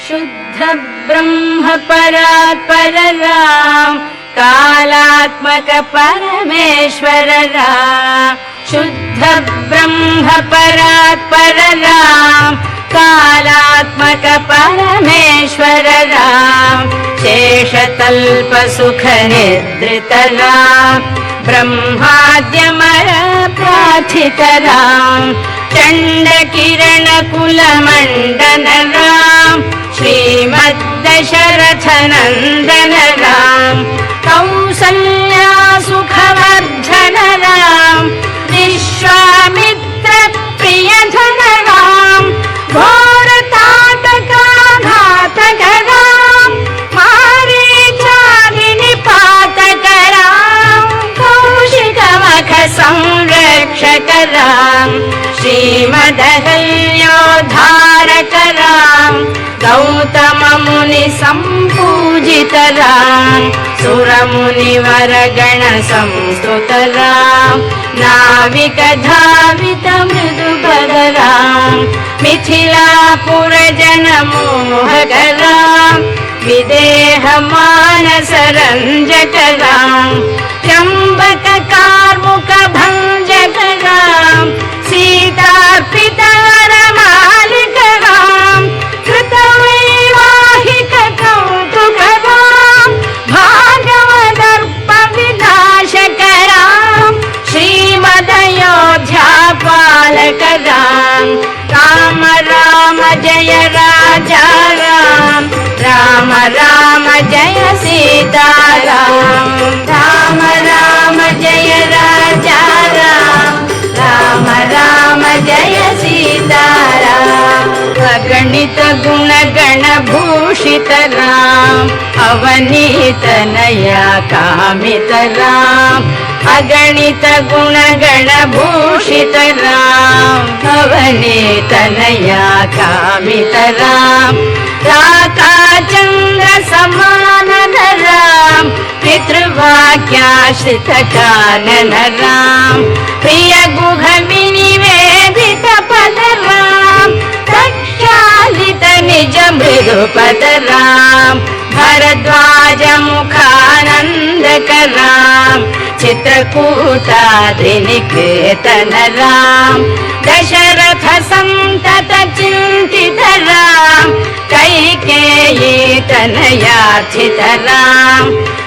शुद्ध ब्रह्म परात्पर राम कालात्मक परमेश्वर राम शुद्ध ब्रह्म परात्पर राम कालात्मक परमेश्वर राम शेषतल्प सुख निद्रित राम ब्रह्माद्यमर प्रार्थित राम चंड किरण कुल मंडन राम श्रीमद्दशरथ नंदन राम कौसल्या सुखवर्धन राम विश्वामित्र प्रियधन राम घोर ताटका घातक राम मारीचादि निपातक राम कौशिक मख संरक्षक राम श्रीमदहल्योद्धारक राम गौतम मुनि संपूजित राम सुर मुनिवर गण संस्तुत राम नाविक धावित मृदुपद राम मिथिलापुर जन मोहक राम विदेह मानस रंजक राम त्र्यंबक कार्मुक भंजक राम सीतार्पित मालिक राम कृतवैवाहिक कौतुक राम भागवदर्प विनाशक राम श्रीमदयोध्या पालक राम राम राम जय राजा राम राम राम जय सीता राम राम राम जय राजा राम राम राम जय सीता राम अगणित गुण गण भूषित राम अवनीत नया कामित राम अगणित गुण गण भूषित राम अवनीत नया कामित राम राका चंद्र समान राम पितृवाक्याश्रित कानन राम प्रिय गुह विनिवेदित पद राम प्रक्षालित निज मृदुपद राम भरद्वाज मुखानंदक राम चित्रकूटाद्रिनिकेतन राम दशरथ संतत चिंतित राम कैकेयी तनयार्चित राम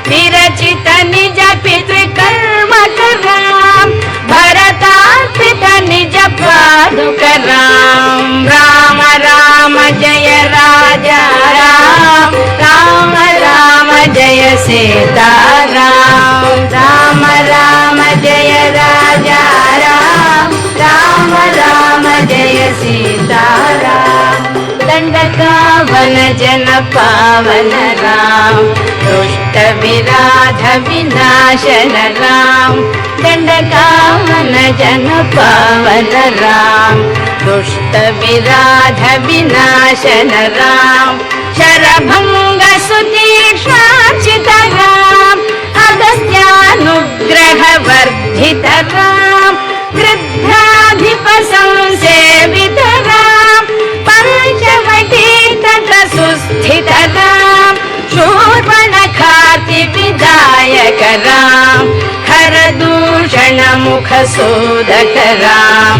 विरचित निज पितृकर्मक राम भरतार्पित निज पादुक राम राम राम जय राजा राम राम राम जय सीता राम राम राम जय राजा राम राम राम जय सीता राम दंडकावन जन पावन राम दुष्ट विराध विनाशन राम दंडकावन जन पावन राम दुष्ट विराध विनाशन राम शरभंग सुतीक्षाचित राम अगस्त्यानुग्रह वर्धित राम गृध्राधिप संसेवित राम पंचवटी तट सुस्थित राम शूर्पणखाति विदायक राम खरदूषण मुख सोदक राम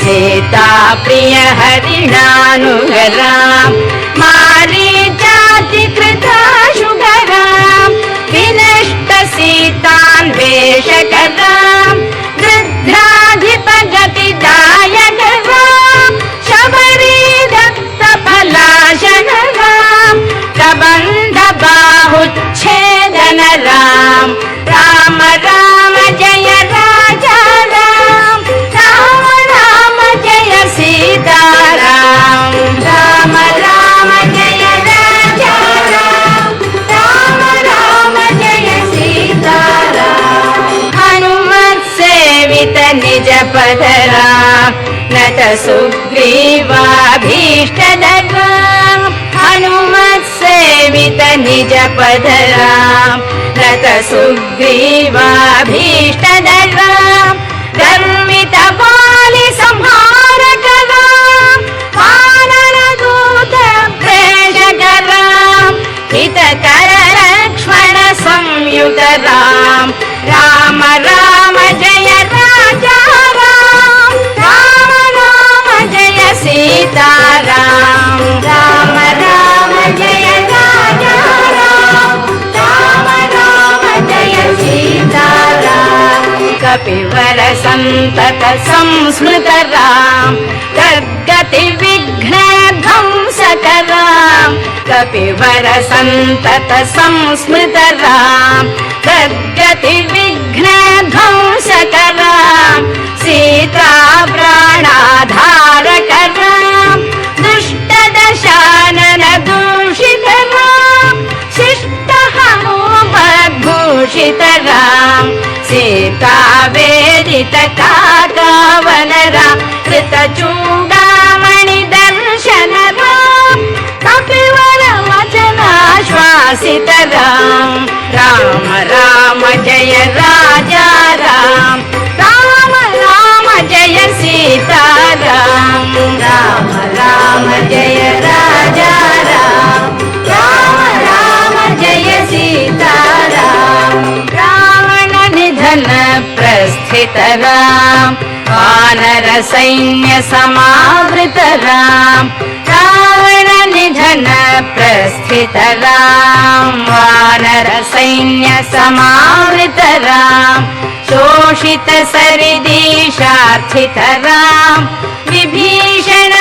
सीता प्रिय हरिणानुग राम मारीचाति कृताशुग राम विनष्ट सीतान्वेषक राम गृध्राधिप गतिदायक राम शबरी दत्त फलाशन राम कबंध बाहुच्छेदन राम राम राम जय राजा राम राम राम जय सीता राम राम राम जय राजा राम राम राम जय सीता राम हनुमत सेवित निज पद राम नत सुग्रीवाभीष्ट राम हनुमत सेवित निज पद राम नत सुग्रीवाभीष्ट राम धर्मित बालि संहारक राम वानर दूत प्रेषक कपिवर संतत संस्मृतराम गर्गति विघ्न ध्वंसकराम कपिवर संतत संस्मृतराम गर्गति विघ्न ध्वंसकराम सीता प्राणाधारकराम दुष्ट दशानन दूषितराम शिष्ट हनुमद्भूषितराम सीता वेदित काकावनराम कृत चूडामणि दर्शनराम कपिवर वचनाश्वासितराम राम राम जय राजा राम राम राम जय सीताराम राम राम जय राजा राम राम राम जय सीताराम रावण निधन प्रस्थित राम वानर सैन्य समावृत राम रावण निधन प्रस्थित राम वानर सैन्य समावृत राम शोषित सरिदीशार्थित राम विभीषण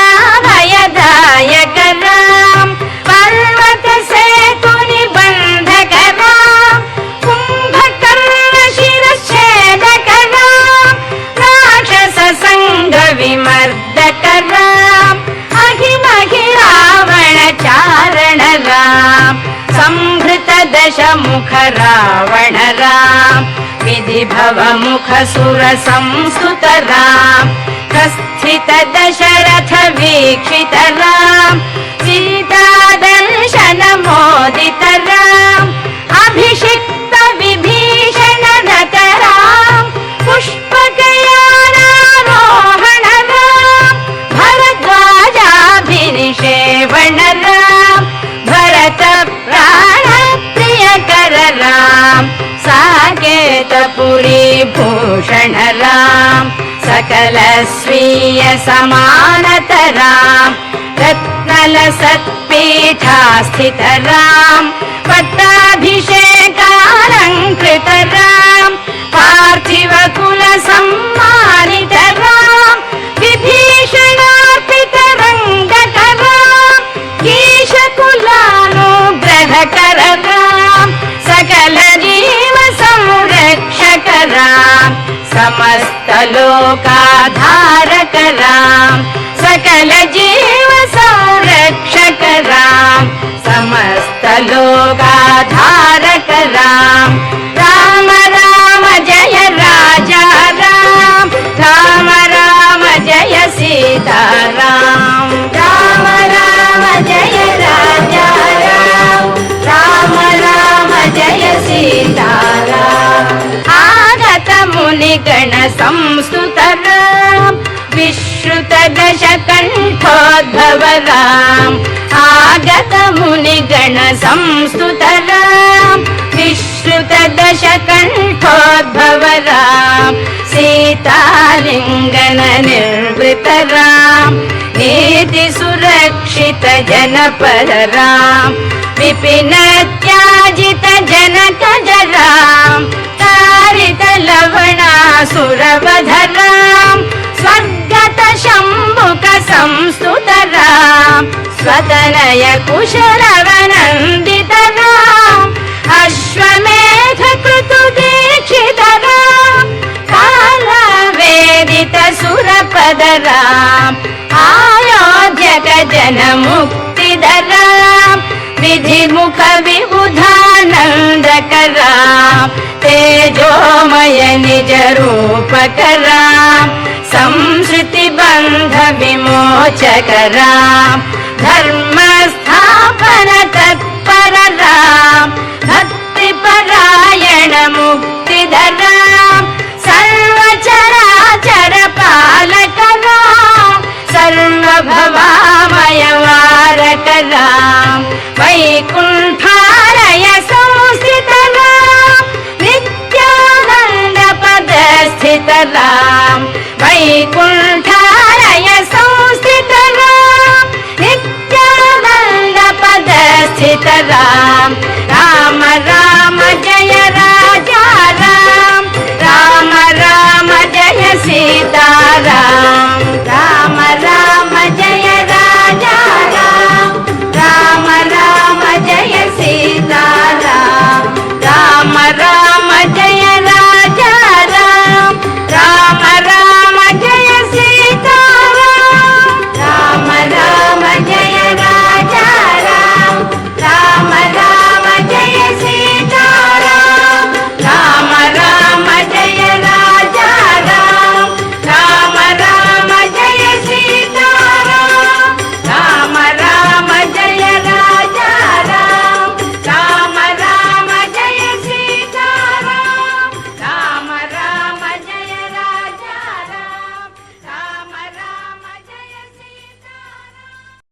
भयदायक राम पर्वत सेतु निबंधक राम कुंभकर्ण शिरच्छेदक राम राक्षस संग विमर्दक राम अहिमहि रावण चारण राम संभृत दशमुख रावण राम विधि भव मुख सुर संस्तुत राम कस्थित दशरथ वीक्षित राम सीता दर्शन मोदित राम अभिषिक्त विभीषण रत राम पुष्पकयानारोहण राम भरद्वाजाभिनिषेवण राम भरत प्राण प्रियकर राम साकेतपुरी भूषण राम सकल स्वीय समानत राम रत्नल सत्पीठास्थित राम पट्टाभिषेकालंकृत राम पार्थिव कुल सम्मानित राम विभीषणार्पित रंगक राम ईशकुलानुग्रहकर राम सकल जीव संरक्षक राम समस्त लोकाधारक राम सकल जीव संरक्षक राम समस्त लोकाधारक राम राम राम जय राजा राम राम राम जय सीताराम राम राम जय राजा राम राम राम जय सीताराम आगत मुनिगण संस्तुत राम विश्रुत दशकण्ठोद्भव राम आगत मुनिगण संस्तुत राम विश्रुत दशकण्ठोद्भव राम सीतालिङ्गन निर्वृत राम नीति सुरक्षित जनपद राम विपिन त्याजित जनक राम तारित लवणासुरवध राम स्वर्गत शम्भुक संस्तुत राम स्वतनय कुशलवनन्दित राम अश्वमेध कृतु दीक्षित राम कालवेदित सुरपद राम आयोध्यक जन मुक्तिद राम विधिमुख विबुधानन्दक राम तेजोमय निज रूपक राम संस्कृति बंध विमोचक राम धर्म स्थापन तत्पर राम भक्ति परायण मुक्तिद राम सर्वचराचर पालक राम सर्वभवामय वारक राम वैकुंठालय संस्थित राम नित्यानंद पद स्थित राम वैकुंठालय संस्थित राम नित्यानंद पद स्थित राम